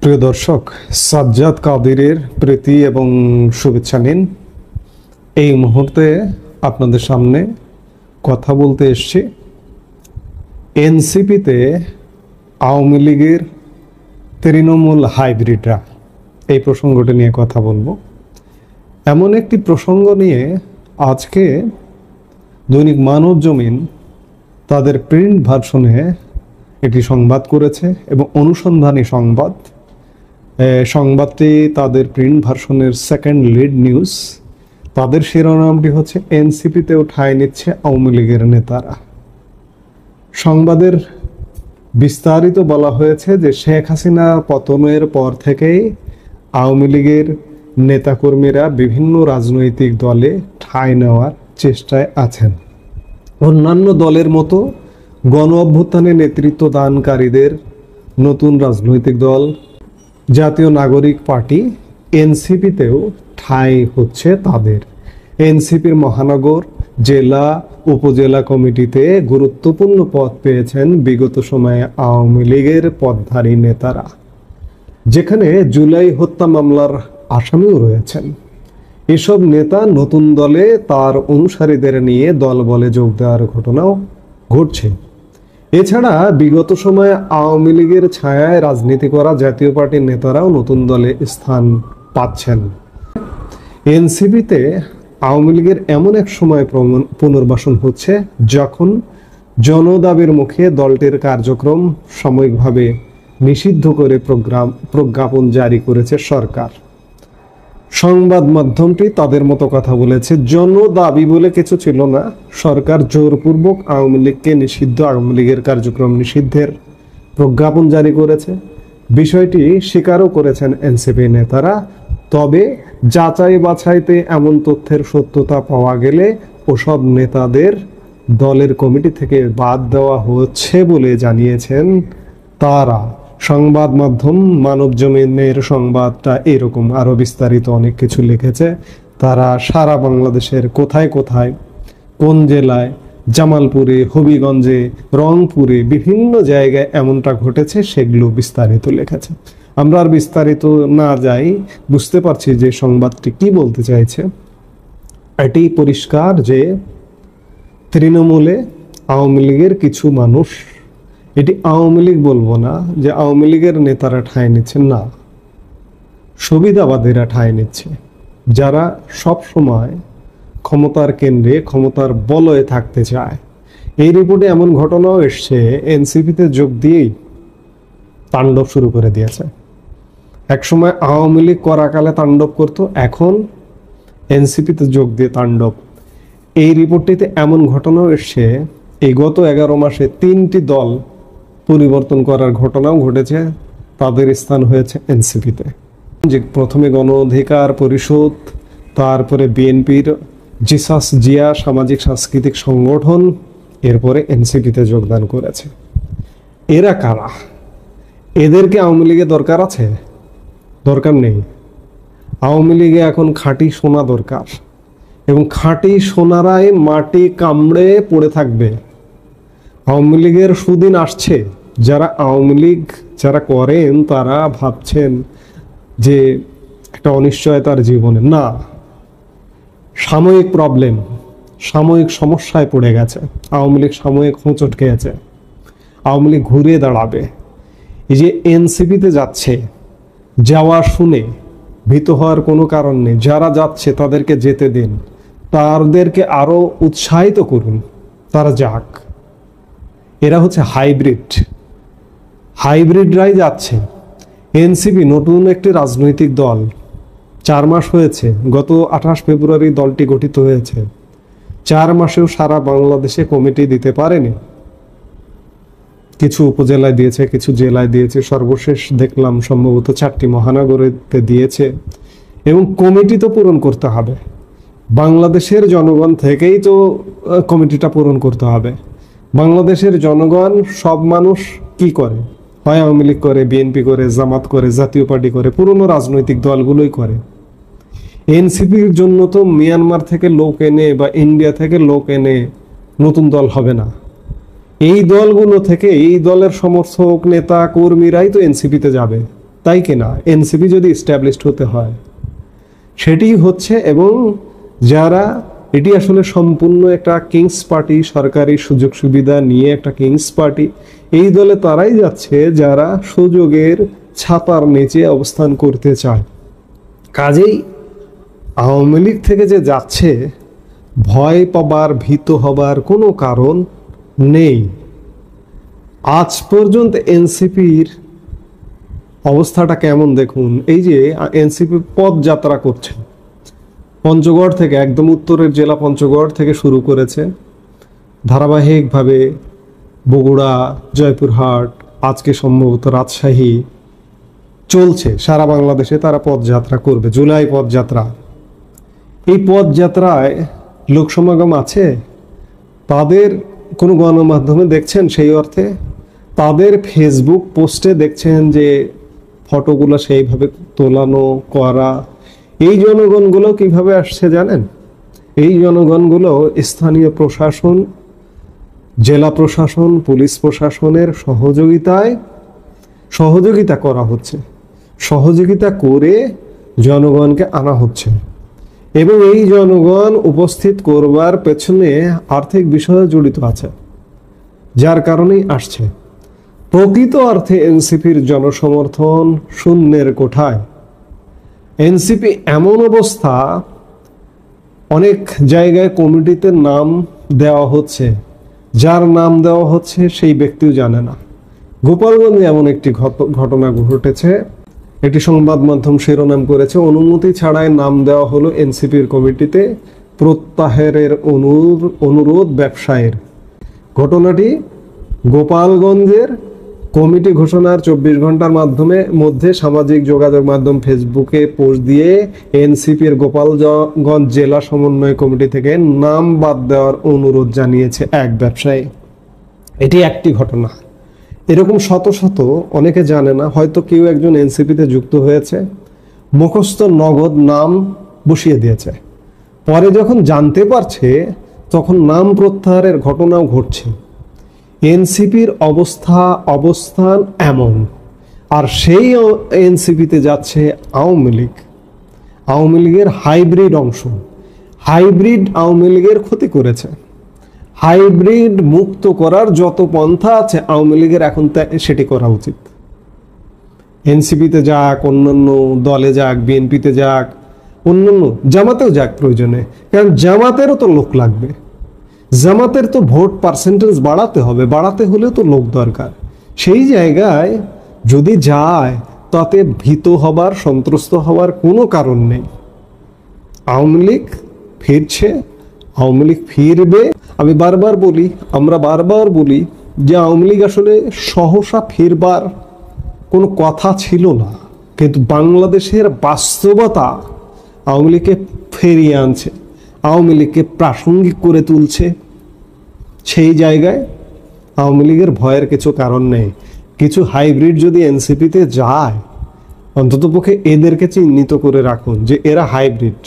প্রিয় দর্শক, সাজ্জাদ কাদিরের প্রীতি এবং শুভেচ্ছা নিন। এই মুহূর্তে আপনাদের সামনে কথা বলতে এসেছি এনসিপিতে আওয়ামী লীগের তৃণমূল হাইব্রিডরা, এই প্রসঙ্গটি নিয়ে কথা বলবো। এমন একটি প্রসঙ্গ নিয়ে আজকে দৈনিক মানবজমিন তাদের প্রিন্ট ভার্সনে এটি সংবাদ করেছে এবং অনুসন্ধানী সংবাদটি তাদের প্রিন্ট ভার্সনের সেকেন্ড লিড নিউজ। তাদের শিরোনামটি হচ্ছে এনসিপিতেও ঠাঁই নিচ্ছে আওয়ামী লীগের নেতারা। সংবাদের বিস্তারিত বলা হয়েছে যে শেখ হাসিনা পতনের পর থেকেই আওয়ামী লীগের নেতাকর্মীরা বিভিন্ন রাজনৈতিক দলে ঠাঁই নেওয়ার চেষ্টায় আছেন। অন্যান্য দলের মতো গণ অভ্যুত্থানে নেতৃত্ব দানকারীদের নতুন রাজনৈতিক দল জাতীয় নাগরিক পার্টি এনসিপিতেও ঠাঁই হচ্ছে তাদের। এনসিপির মহানগর, জেলা, উপজেলা কমিটিতে গুরুত্বপূর্ণ পদ পেয়েছেন বিগত সময়ে আওয়ামী লীগের পদধারী নেতারা, যেখানে জুলাই হত্যা মামলার আসামিও রয়েছেন। এসব নেতা নতুন দলে তার অনুসারীদের নিয়ে দল বলে যোগ দেওয়ার ঘটনাও ঘটছে। এছাড়া বিগত সময়ে আওয়ামী লীগের ছায়ায় রাজনীতি করা জাতীয় পার্টির নেতারাও নতুন দলে স্থান পাচ্ছেন। এনসিপিতে আওয়ামী লীগের এমন এক সময় পুনর্বাসন হচ্ছে যখন জনদাবির মুখে দলটির কার্যক্রম সাময়িকভাবে নিষিদ্ধ করে প্রজ্ঞাপন জারি করেছে সরকার। সংবাদ মাধ্যমটি তাদের মতো কথা বলেছে, জনদাবি বলে কিছু ছিল না, সরকার জোরপূর্বক আওয়ামী লীগকে আওয়ামী লীগের কার্যক্রম নিষিদ্ধের প্রজ্ঞাপন জারি করেছে। বিষয়টি স্বীকারও করেছেন এনসিপি নেতারা। তবে যাচাই বাছাইতে এমন তথ্যের সত্যতা পাওয়া গেলে ওসব নেতাদের দলের কমিটি থেকে বাদ দেওয়া হচ্ছে বলে জানিয়েছেন তারা। সংবাদ মাধ্যম মানবজমিনের সংবাদটা এরকম, আরো বিস্তারিত অনেক কিছু লিখেছে। তারা সারা বাংলাদেশের কোথায় কোথায়, কোন জেলায়, জামালপুরে, হবিগঞ্জে, রংপুরে, বিভিন্ন জায়গায় এমনটা ঘটেছে সেগুলো বিস্তারিত লিখেছে। আমরা আর বিস্তারিত না যাই, বুঝতে পারছি যে সংবাদটি কি বলতে চাইছে। এটি পরিষ্কার যে তৃণমূলে আওয়ামী লীগের কিছু মানুষ, এটি আওয়ামী লীগ বলবো না যে আওয়ামী লীগের নেতারা ঠাঁই নিচ্ছেন, না, সুবিধাবাদীরা ঠাঁই নিচ্ছে, যারা সব সময় ক্ষমতার কেন্দ্রে, ক্ষমতার বলয়ে থাকতে চায়। এই রিপোর্টে এমন ঘটনাও এসছে, এনসিপিতে যোগ দিয়েই তাণ্ডব শুরু করে দিয়েছে। একসময় আওয়ামী লীগ করাকালে তাণ্ডব করতো, এখন এনসিপিতে যোগ দিয়ে তাণ্ডব। এই রিপোর্টটিতে এমন ঘটনাও এসছে, এই গত 11 মাসে 3টি দল পরিবর্তন করার ঘটনাও ঘটেছে, তাদের স্থান হয়েছে এনসিপিতে। যে প্রথমে গণ অধিকার পরিষদ, তারপরে বিএনপির জিসাস জিয়া সামাজিক সাংস্কৃতিক সংগঠন, এরপরে এনসিপিতে যোগদান করেছে। এরা কারা? এদেরকে আওয়ামী লীগের দরকার আছে? দরকার নেই। আওয়ামী লীগে এখন খাঁটি সোনা দরকার, এবং খাঁটি সোনারাই মাটি কামড়ে পড়ে থাকবে। আওয়ামী লীগের সুদিন আসছে। যারা আওয়ামী লীগ যারা করেন তারা ভাবছেন যে একটা অনিশ্চয়তার জীবনে, না, সাময়িক প্রবলেম, সাময়িক সমস্যায় পড়ে গেছে আওয়ামী লীগ, সাময়িক হোঁচট খেয়েছে, আওয়ামী লীগ ঘুরে দাঁড়াবে। এই যে এনসিপিতে যাচ্ছে, যাওয়া শুনে ভীত হওয়ার কোনো কারণ নেই। যারা যাচ্ছে তাদেরকে যেতে দিন, তাদেরকে আরো উৎসাহিত করুন, তারা যাক। এরা হচ্ছে হাইব্রিডরাই যাচ্ছে। এনসিপি নতুন একটি রাজনৈতিক দল, 4 মাস হয়েছে, গত 28 ফেব্রুয়ারি দলটি গঠিত হয়েছে। 4 মাসেও সারা বাংলাদেশে কমিটি দিতে পারেনি। কিছু উপজেলায় দিয়েছে, কিছু জেলায় দিয়েছে, সর্বশেষ দেখলাম সম্ভবত 4টি মহানগরীতে দিয়েছে। এবং কমিটি তো পূরণ করতে হবে, বাংলাদেশের জনগণ থেকেই তো কমিটিটা পূরণ করতে হবে। বাংলাদেশের জনগণ সব মানুষ কি করে? হয় আওয়ামী লীগ করে, বিএনপি করে, জামাত করে, জাতীয় পার্টি করে, পুরনো রাজনৈতিক দলগুলোই করে। এনসিপির জন্য তো মিয়ানমার থেকে লোক এনে বা ইন্ডিয়া থেকে লোক এনে নতুন দল হবে না। এই দলগুলো থেকে, এই দলের সমর্থক নেতা কর্মীরাই তো এনসিপিতে যাবে। তাই কিনা? এনসিপি যদি এস্টাবলিশড হতে হয় সেটি হচ্ছে, এবং যারা এটি আসলে সম্পূর্ণ একটা কিংস পার্টি, সরকারি সুযোগ সুবিধা নিয়ে একটা কিংস পার্টি, এই দলে তারাই যাচ্ছে যারা সুযোগের ছাতার নিচে অবস্থান করতে চায়। কাজেই আওয়ামী লীগ থেকে যে যাচ্ছে, ভয় পাবার, ভীত হবার কোনো কারণ নেই। আজ পর্যন্ত এনসিপির অবস্থাটা কেমন দেখুন। এই যে এনসিপি পদযাত্রা করছে পঞ্চগড় থেকে, একদম উত্তরের জেলা পঞ্চগড় থেকে শুরু করেছে, ধারাবাহিকভাবে বগুড়া, জয়পুরহাট, আজকে সম্ভবত রাজশাহী চলছে। সারা বাংলাদেশে তারা পদযাত্রা করবে, জুলাই পদযাত্রা। এই পদযাত্রায় লোক সমাগম আছে? তাদের কোনো গণমাধ্যমে দেখছেন সেই অর্থে? তাদের ফেসবুক পোস্টে দেখছেন যে ফটোগুলো সেইভাবে তোলানো করা? এই জনগণগুলো কিভাবে আসছে জানেন? এই জনগণগুলো স্থানীয় প্রশাসন, জেলা প্রশাসন, পুলিশ প্রশাসনের সহযোগিতা করা হচ্ছে, সহযোগিতা করে জনগণকে আনা হচ্ছে, এবং এই জনগণ উপস্থিত করবার পেছনে আর্থিক বিষয় জড়িত আছে, যার কারণেই আসছে। প্রকৃত অর্থে এনসিপির জনসমর্থন শূন্যের কোঠায়। এনসিপি এমন অবস্থা, অনেক জায়গায় কমিটিতে নাম দেওয়া হচ্ছে, যার নাম দেওয়া হচ্ছে সেই ব্যক্তিও জানে না। গোপালগঞ্জে এমন একটি ঘটনা ঘটেছে, একটি সংবাদ মাধ্যম শিরোনাম করেছে, অনুমতি ছাড়াই নাম দেওয়া হলো এনসিপির কমিটিতে, প্রত্যাহারের অনুরোধ ব্যবসায়ের। ঘটনাটি গোপালগঞ্জের কমিটি ঘোষণার 24 ঘন্টার মধ্যে সামাজিক যোগাযোগ মাধ্যম ফেসবুকে পোস্ট দিয়ে এনসিপির গোপালগঞ্জ জেলা সমন্বয় কমিটি থেকে নাম বাদ দেওয়ার অনুরোধ জানিয়েছে এক ব্যবসায়ী। এটি একটি ঘটনা, এরকম শত শত অনেকে জানে না। হয়তো কেউ একজন এনসিপিতে যুক্ত হয়েছে, মুখস্থ নগদ নাম বসিয়ে দিয়েছে, পরে যখন জানতে পারছে তখন নাম প্রত্যাহারের ঘটনাও ঘটছে। এনসিপির অবস্থান এমন, আর সেই এনসিপিতে যাচ্ছে আওয়ামী লীগ, আওয়ামী লীগের হাইব্রিড অংশ। হাইব্রিড আওয়ামী লীগের ক্ষতি করেছে। হাইব্রিড মুক্ত করার যত পন্থা আছে আওয়ামী লীগের এখন সেটি করা উচিত। এনসিপিতে যাক, অন্যান্য দলে যাক, বিএনপিতে যাক, অন্যান্য জামাতেও যাক প্রয়োজনে, কারণ জামাতেরও তো লোক লাগবে। জামাতের তো ভোট পার্সেন্টেজ বাড়াতে হবে, বাড়াতে হলেও তো লোক দরকার। সেই জায়গায় যদি যায় তাতে ভীত হবার, সন্ত্রস্ত হওয়ার কোনো কারণ নেই। আওয়ামী লীগ ফিরছে, আওয়ামী লীগ ফিরবে। আমি আমরা বারবার বলি যে আওয়ামী লীগ আসলে সহসা ফিরবার কোনো কথা ছিল না, কিন্তু বাংলাদেশের বাস্তবতা আওয়ামী লীগকে ফিরিয়ে আনছে, আওয়ামী লীগকে প্রাসঙ্গিক করে তুলছে। সেই জায়গায় আওয়ামী লীগের ভয়ের কিছু কারণ নেই। কিছু হাইব্রিড যদি এনসিপিতে যায়, অন্ততপক্ষে এদেরকে চিহ্নিত করে রাখুন যে এরা হাইব্রিড,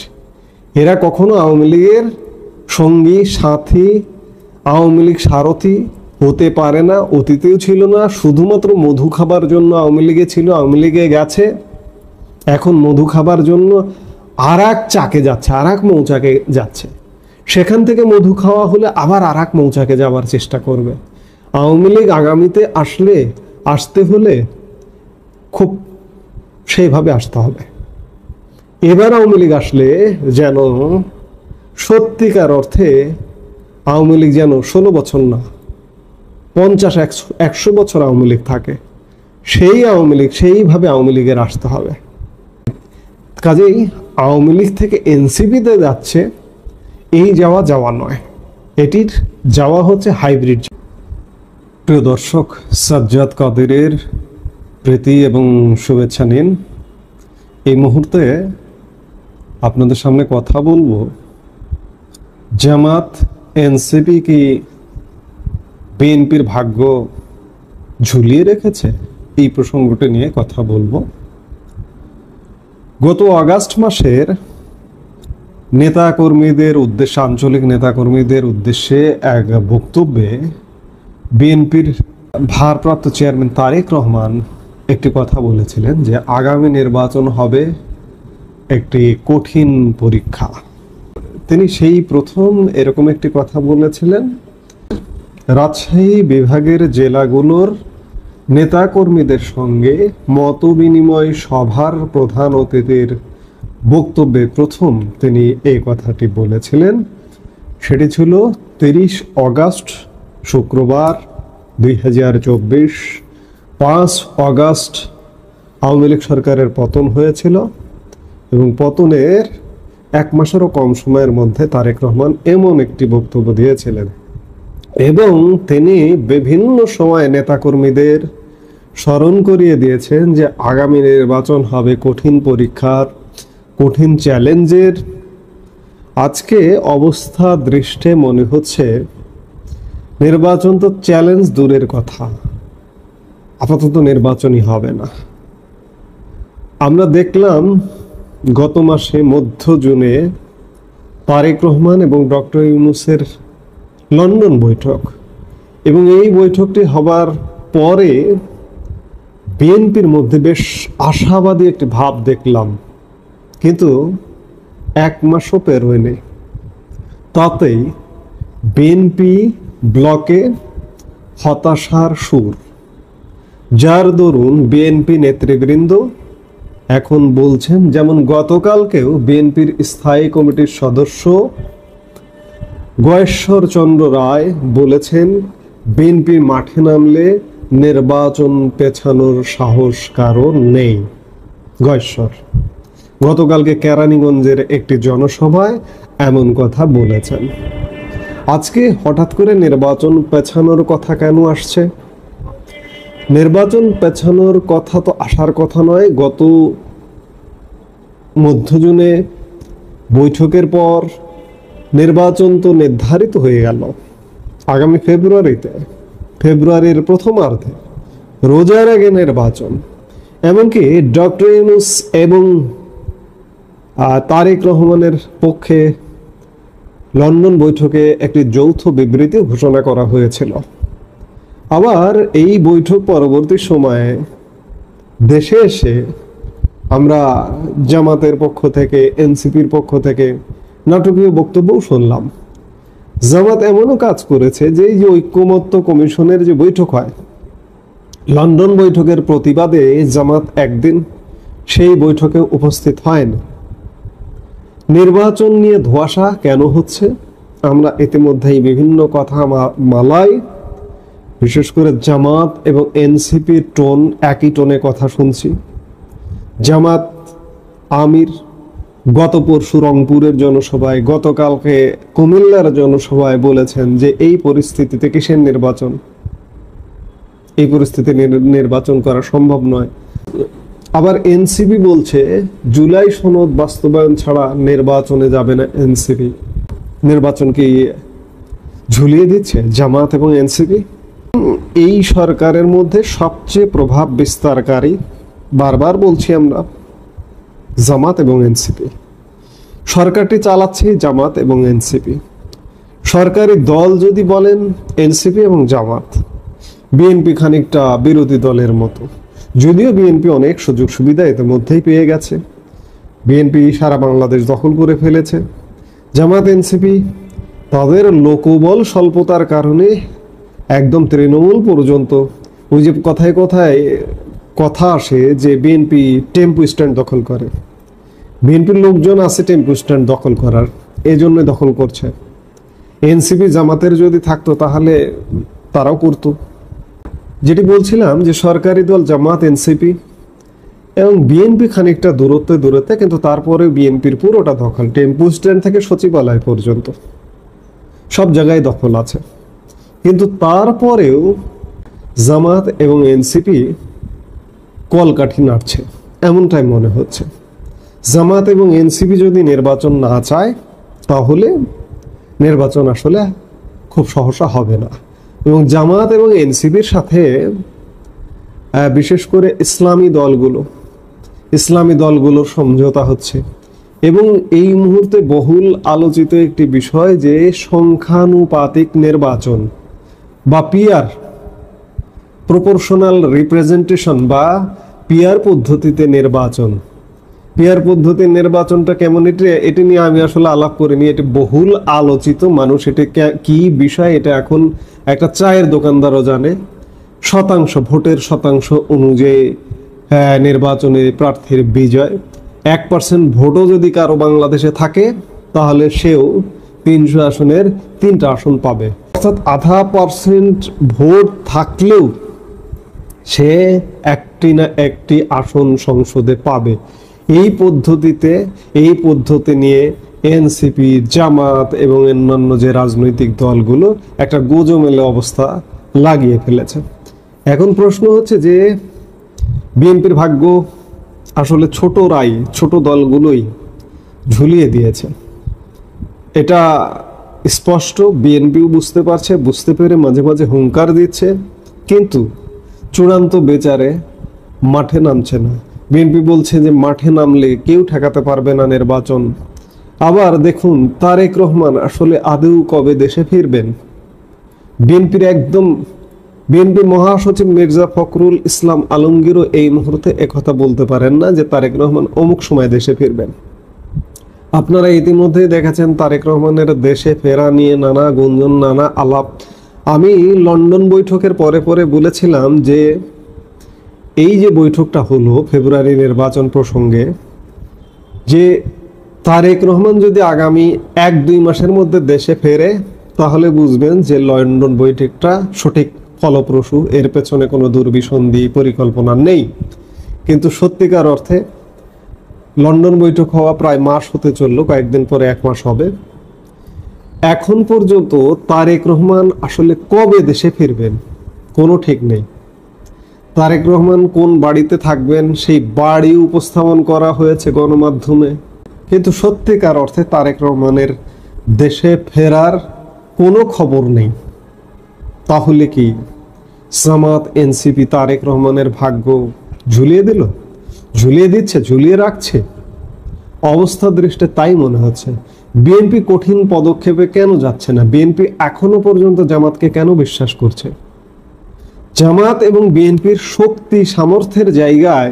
এরা কখনো আওয়ামী লীগের সঙ্গী সাথী, আওয়ামী লীগ সারথি হতে পারে না, অতীতেও ছিল না। শুধুমাত্র মধু খাবার জন্য আওয়ামী লীগে ছিল, আওয়ামী লীগে গেছে, এখন মধু খাবার জন্য আর এক চাকে যাচ্ছে, আর এক মৌচাকে যাচ্ছে। সেখান থেকে মধু খাওয়া হলে আবার আর এক মৌচাকে যাওয়ার চেষ্টা করবে। আওয়ামী লীগ আগামীতে আসতে হলে খুব সেইভাবে আসতে হবে। এবার আওয়ামী লীগ আসলে যেন সত্যিকার অর্থে আওয়ামী লীগ যেন 16 বছর না, 50-100 বছর আওয়ামী লীগ থাকে। সেই আওয়ামী লীগ, সেইভাবে আওয়ামী লীগের আসতে হবে। কাজেই আওয়ামী লীগ থেকে এনসিপিতে যাচ্ছে, এই যাওয়া নয়, এটির যাওয়া হচ্ছে হাইব্রিড। প্রিয় দর্শক, সাজ্জাদ কাদেরের প্রীতি এবং শুভেচ্ছা নিন। এই মুহূর্তে আপনাদের সামনে কথা বলবো, জামাত এনসিপি কি বিএনপির ভাগ্য ঝুলিয়ে রেখেছে? এই প্রসঙ্গটি নিয়ে কথা বলবো। গত আগস্ট মাসের আঞ্চলিক নেতাকর্মীদের উদ্দেশ্যে এক বক্তব্যে বিএনপির ভারপ্রাপ্ত চেয়ারম্যান তারেক রহমান একটি কথা বলেছিলেন যে আগামী নির্বাচন হবে একটি কঠিন পরীক্ষা। তিনি সেই প্রথম এরকম একটি কথা বলেছিলেন রাজশাহী বিভাগের জেলাগুলোর নেতাকর্মীদের সঙ্গে মতবিনিময় সভার প্রধান অতিথির বক্তব্যে প্রথম তিনি এই কথাটি বলেছিলেন। সেটি ছিল 30 অগাস্ট শুক্রবার 2024। 5 অগাস্ট আওয়ামী লীগ সরকারের পতন হয়েছিল এবং পতনের 1 মাসেরও কম সময়ের মধ্যে তারেক রহমান এমন একটি বক্তব্য দিয়েছিলেন এবং তিনি বিভিন্ন সময় নেতাকর্মীদের স্মরণ করিয়ে দিয়েছেন যে আগামী নির্বাচন হবে কঠিন পরীক্ষার, কঠিন চ্যালেঞ্জের। আজকে অবস্থা দৃষ্টে মনে হচ্ছে নির্বাচন তো চ্যালেঞ্জ দূরের কথা, আপাতত নির্বাচনই হবে না। আমরা দেখলাম গত মাসে মধ্য জুনে তারেক রহমান এবং ডক্টর ইউনূসের লন্ডন বৈঠক, এবং এই বৈঠকটি হবার পরে বিএনপির মধ্যে বেশ আশাবাদী একটি ভাব দেখলাম, কিন্তু 1 মাসও পেরোয়নি, তাতেই বিএনপি ব্লকে হতাশার সুর, যার দরুন বিএনপি নেতৃবৃন্দ এখন বলছেন, যেমন গতকালকেও বিএনপির স্থায়ী কমিটির সদস্য গয়েশ্বর চন্দ্র রায় বলেছেন বিএনপি মাঠে নামলে নির্বাচন পেছানোর সাহস কারো নেই। গয়েশ্বর গতকালকে কেরানীগঞ্জের একটি জনসভায় এমন কথা বলেছেন। আজকে হঠাৎ করে নির্বাচন পেছানোর কথা কেন আসছে? নির্বাচন পেছানোর কথা তো আসার কথা নয়। গত মধ্য জুনে বৈঠকের পর নির্বাচন তো নির্ধারিত হয়ে গেল আগামী ফেব্রুয়ারির প্রথমার্ধে, রোজার আগে নির্বাচন। এমনকি ডক্টর ইউনূস এবং তারেক রহমানের পক্ষে লন্ডন বৈঠকে একটি যৌথ বিবৃতি ঘোষণা করা হয়েছিল। আবার এই বৈঠক পরবর্তী সময়ে দেশে এসে আমরা জামাতের পক্ষ থেকে, এনসিপির পক্ষ থেকে নাটকীয় বক্তব্যও শুনলাম। জামাত এমনও কাজ করেছে যে এই যে ঐক্যমত্য কমিশনের যে বৈঠক হয়, লন্ডন বৈঠকের প্রতিবাদে জামাত একদিন সেই বৈঠকে উপস্থিত হয়নি। নির্বাচন নিয়ে ধোঁয়াশা কেন হচ্ছে? আমরা ইতিমধ্যেই বিভিন্ন কথা মালাই, বিশেষ করে জামাত এবং এনসিপির টোন, একই টোনে কথা শুনছি। জামাত আমির গত পরশু রংপুরের জনসভায়, গতকালকে কুমিল্লার জনসভায় বলেছেন যে এই পরিস্থিতিতে কিসের নির্বাচন, এই পরিস্থিতি নির্বাচন করা সম্ভব নয়। আবার এনসিপি বলছে জুলাই সনদ বাস্তবায়ন ছাড়া নির্বাচনে যাবে না এনসিপি। নির্বাচনকে ঝুলিয়ে দিচ্ছে জামাত এবং এনসিপি। এই সরকারের মধ্যে সবচেয়ে প্রভাব বিস্তারকারী, বারবার বলছি আমরা, জামাত এবং এনসিপি। সরকারটি চালাচ্ছে জামাত এবং এনসিপি। সরকারি দল যদি বলেন এনসিপি এবং জামাত, বিএনপি খানিকটা বিরোধী দলের মতো, যদিও বিএনপি অনেক সুযোগ সুবিধা ইতিমধ্যেই পেয়ে গেছে। বিএনপি সারা বাংলাদেশ দখল করে ফেলেছে। জামাত এনসিপি তাদের লোকবল স্বল্পতার কারণে একদম তৃণমূল পর্যন্ত, ওই যে কথায় কথায় কথা আসে যে বিএনপি টেম্পো স্ট্যান্ড দখল করে, বিএনপির লোকজন আছে টেম্পো স্ট্যান্ড দখল করার, এই জন্য দখল করছে। এনসিপি জামাতের যদি থাকতো তাহলে তারাও করতো। যেটি বলছিলাম যে সরকারি দল জামাত, এনসিপি এবং বিএনপি খানিকটা দূরত্বে, কিন্তু তারপরে বিএনপির পুরোটা দখল, টেম্পো স্ট্যান্ড থেকে সচিবালয় পর্যন্ত সব জায়গায় দখল আছে। কিন্তু তারপরেও জামাত এবং এনসিপি কলকাঠি নাড়ছে, এমনটাই মনে হচ্ছে। জামাত এবং এনসিপি যদি নির্বাচন না চায় তাহলে নির্বাচন আসলে খুব সহসা হবে না। এবং জামাত এবং এনসিপির সাথে বিশেষ করে ইসলামী দলগুলোর সমঝোতা হচ্ছে। এবং এই মুহূর্তে বহুল আলোচিত একটি বিষয় যে সংখ্যানুপাতিক নির্বাচন বা পিআর, প্রপোর্শনাল রিপ্রেজেন্টেশন বা পিয়ার পদ্ধতিতে নির্বাচন। পিয়ার পদ্ধতির নির্বাচনটা কেমন, এটি নিয়ে আমি আসলে আলাপ করিনি, এটি বহুল আলোচিত, মানুষ এটি কি বিষয় এটা এখন একটা চায়ের দোকানদারও জানে। শতাংশ, ভোটের শতাংশ অনুযায়ী নির্বাচনে প্রার্থীর বিজয়। 1% ভোটও যদি কারো বাংলাদেশে থাকে তাহলে সেও 300 আসনের 3টা আসন পাবে, অর্থাৎ 0.5% ভোট থাকলেও সে একটি না একটি আসন সংসদে পাবে। এই পদ্ধতি নিয়ে এনসিপি, জামাত এবং অন্যান্য যে রাজনৈতিক দলগুলো একটা গোজমেলে অবস্থা লাগিয়ে ফেলেছে। এখন প্রশ্ন হচ্ছে যে বিএনপির ভাগ্য আসলে ছোট দলগুলোই ঝুলিয়ে দিয়েছে, এটা স্পষ্ট। বিএনপিও বুঝতে পারছে, বুঝতে পেরে মাঝে মাঝে হুঙ্কার দিচ্ছে, কিন্তু চূড়ান্ত বিচারে মাঠে নামছে না। বিএনপি বলছে যে মাঠে নামলে কেউ ঠেকাতে পারবে না নির্বাচন। আবার দেখুন, তারেক রহমান আসলে আদৌ কবে দেশে ফিরবেন? বিএনপি মহাসচিব মির্জা ফখরুল ইসলাম আলমগীরও এই মুহূর্তে একথা বলতে পারেন না যে তারেক রহমান অমুক সময় দেশে ফিরবেন। আপনারা ইতিমধ্যেই দেখেছেন তারেক রহমানের দেশে ফেরা নিয়ে নানা গুঞ্জন, নানা আলাপ। আমি লন্ডন বৈঠকের পরে বলেছিলাম যে এই যে বৈঠকটা হলো ফেব্রুয়ারি নির্বাচন প্রসঙ্গে, যে তারেক রহমান যদি আগামী 1-2 মাসের মধ্যে দেশে ফেরে তাহলে বুঝবেন যে লন্ডন বৈঠকটা সঠিক ফলপ্রসূ, এর পেছনে কোনো দুর্বিসন্ধি পরিকল্পনা নেই। কিন্তু সত্যিকার অর্থে লন্ডন বৈঠক হওয়া প্রায় মাস হতে চললো, কয়েকদিন পরে 1 মাস হবে। এখন পর্যন্ত তারেক রহমান আসলে কবে দেশে ফিরবেন কোনো ঠিক নেই। তারেক রহমান কোন বাড়িতে থাকবেন সেই বাড়ি উপস্থাপন করা হয়েছে গণমাধ্যমে, কিন্তু সত্যিকার অর্থে তারেক রহমানের দেশে ফেরার কোনো খবর নেই। তাহলে কি জামাত, এনসিপি তারেক রহমানের ভাগ্য ঝুলিয়ে দিল? ঝুলিয়ে দিচ্ছে, ঝুলিয়ে রাখছে। অবস্থা দৃষ্টে তাই মনে হচ্ছে। বিএনপি কঠিন পদক্ষেপে কেন যাচ্ছে না? বিএনপি এখনো পর্যন্ত জামাতকে কেন বিশ্বাস করছে? জামাত এবং বিএনপির শক্তি সামর্থ্যের জায়গায়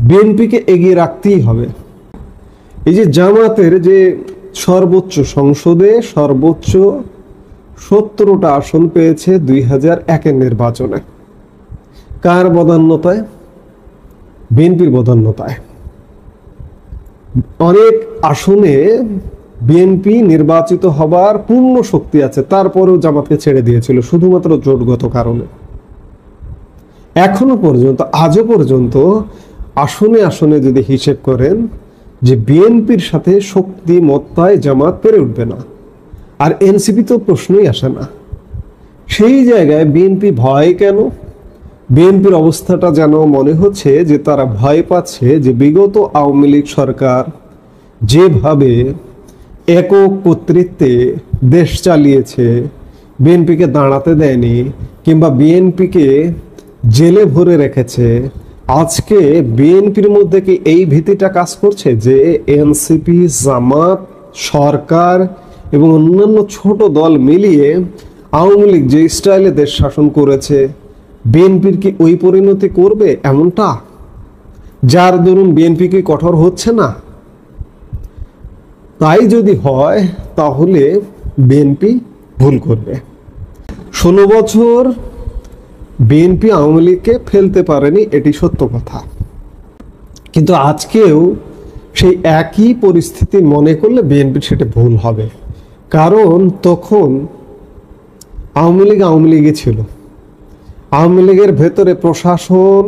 বিএনপিকে এগিয়ে রাখতেই হবে। এই যে জামাতের যে সংসদে সর্বোচ্চ 17টা আসন পেয়েছে 2001-এর নির্বাচনে, কার বদান্যতায়? বিএনপির বদান্যতায়। অনেক আসনে বিএনপি নির্বাচিত হবার পূর্ণ শক্তি আছে, তারপরেও জামাতকে ছেড়ে দিয়েছিল শুধুমাত্র জোটগত কারণে। এখনো পর্যন্ত, আজও পর্যন্ত আসনে আসনে যদি হিসেব করেন যে বিএনপির সাথে শক্তি মত্তায় জামাত পেরে উঠবে না, আর এনসিপি তো প্রশ্নই আসে না। সেই জায়গায় বিএনপি ভয় কেন? বিএনপির অবস্থাটা যেন মনে হচ্ছে যে তারা ভয় পাচ্ছে যে বিগত আওয়ামী লীগ সরকার যেভাবে একক কর্তৃত্বে দেশ চালিয়েছে, বিএনপিকে দাঁড়াতে দেয়নি কিংবা বিএনপিকে জেলে ভরে রেখেছে, আজকে বিএনপির মধ্যে কি এই ভীতিটা কাজ করছে যে এনসিপি, জামাত, সরকার এবং অন্যান্য ছোট দল মিলিয়ে আওয়ামী লীগ যে স্টাইলে দেশ শাসন করেছে, বিএনপির কি ওই পরিণতি করবে? এমনটা যার দরুন বিএনপি কি কঠোর হচ্ছে না? তাই যদি হয় তাহলে বিএনপি ভুল করবে। 16 বছর বিএনপি আওয়ামী লীগকে ফেলতে পারেনি, এটি সত্য কথা। কিন্তু আজকেও সেই একই পরিস্থিতি মনে করলে বিএনপির সেটা ভুল হবে। কারণ তখন আওয়ামী লীগই ছিল। আওয়ামী লীগের ভেতরে প্রশাসন,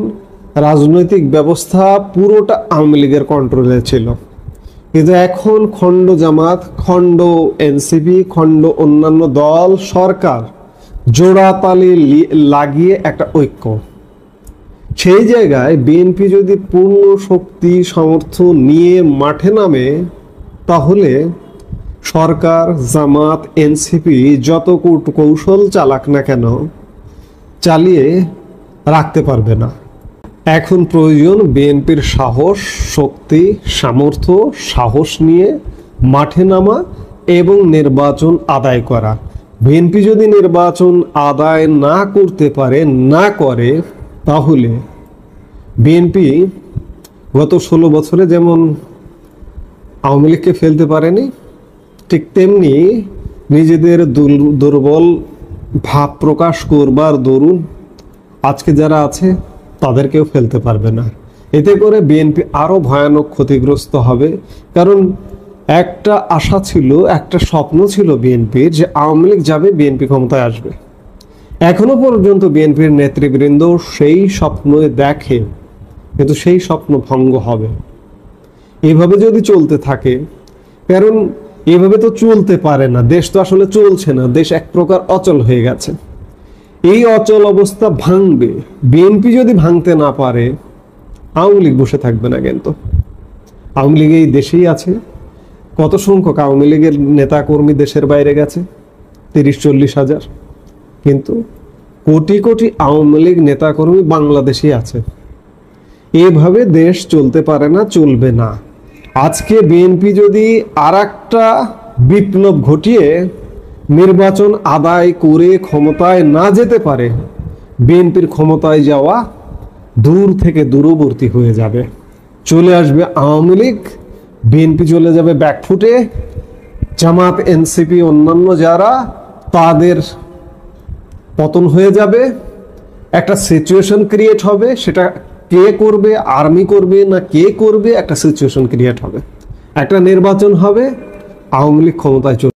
রাজনৈতিক ব্যবস্থা পুরোটা আওয়ামী লীগের কন্ট্রোলে ছিল। কিন্তু এখন খণ্ড জামাত, খণ্ড এনসিপি, খণ্ড অন্যান্য দল, সরকার জোড়াতালি লাগিয়ে একটা ঐক্য। সেই জায়গায় বিএনপি যদি পূর্ণ শক্তি সামর্থ্য নিয়ে মাঠে নামে তাহলে সরকার, জামাত, এনসিপি যত কৌশল চালাক না কেন চালিয়ে রাখতে পারবে না। এখন প্রয়োজন বিএনপির সাহস, শক্তি, সামর্থ্য, সাহস নিয়ে মাঠে নামা এবং নির্বাচন আদায় করা। বিএনপি যদি নির্বাচন আদায় না করতে পারে, না করে, তাহলে বিএনপি গত 16 বছরে যেমন আওয়ামী লীগকে ফেলতে পারেনি, ঠিক তেমনি নিজেদের দুর্বল ভাব প্রকাশ করবার দরুন আজকে যারা আছে তাদেরকেও ফেলতে পারবে না। এতে করে বিএনপি আরো ভয়ানক ক্ষতিগ্রস্ত হবে। কারণ একটা আশা ছিল, একটা স্বপ্ন ছিল বিএনপির যে আওয়ামী লীগ যাবে, বিএনপি ক্ষমতায় আসবে। এখনো পর্যন্ত বিএনপির নেতৃবৃন্দ সেই স্বপ্ন দেখে, কিন্তু সেই স্বপ্ন ভঙ্গ হবে এভাবে যদি চলতে থাকে। কারণ এভাবে তো চলতে পারে না, দেশ তো আসলে চলছে না, দেশ এক প্রকার অচল হয়ে গেছে। এই অচল অবস্থা ভাঙবে। বিএনপি যদি ভাঙতে না পারে, আওয়ামী লীগ বসে থাকবে না। কিন্তু আওয়ামী লীগ এই দেশেই আছে। কত সংখ্যক আওয়ামী লীগের নেতা কর্মী দেশের বাইরে গেছে? 30-40 হাজার। কিন্তু কোটি কোটি আওয়ামী লীগ নেতা কর্মী বাংলাদেশেই আছে। এভাবে দেশ চলতে পারে না, চলবে না। আজকে বিএনপি যদি আরেকটা বিপ্লব ঘটিয়ে নির্বাচন আদায় করে ক্ষমতায় না যেতে পারে, বিএনপির ক্ষমতায় যাওয়া দূর থেকে দূরবর্তী হয়ে যাবে। চলে আসবে আওয়ামী লীগ, বিএনপি চলে যাবে ব্যাকফুটে, জামাত, এনসিপি, অন্যান্য যারা, তাদের পতন হয়ে যাবে। একটা সিচুয়েশন ক্রিয়েট হবে, সেটা কে করবে, আর্মি করবে না কে করবে, একটা সিচুয়েশন ক্রিয়েট হবে, একটা নির্বাচন হবে, আওয়ামী লীগ ক্ষমতায় চলে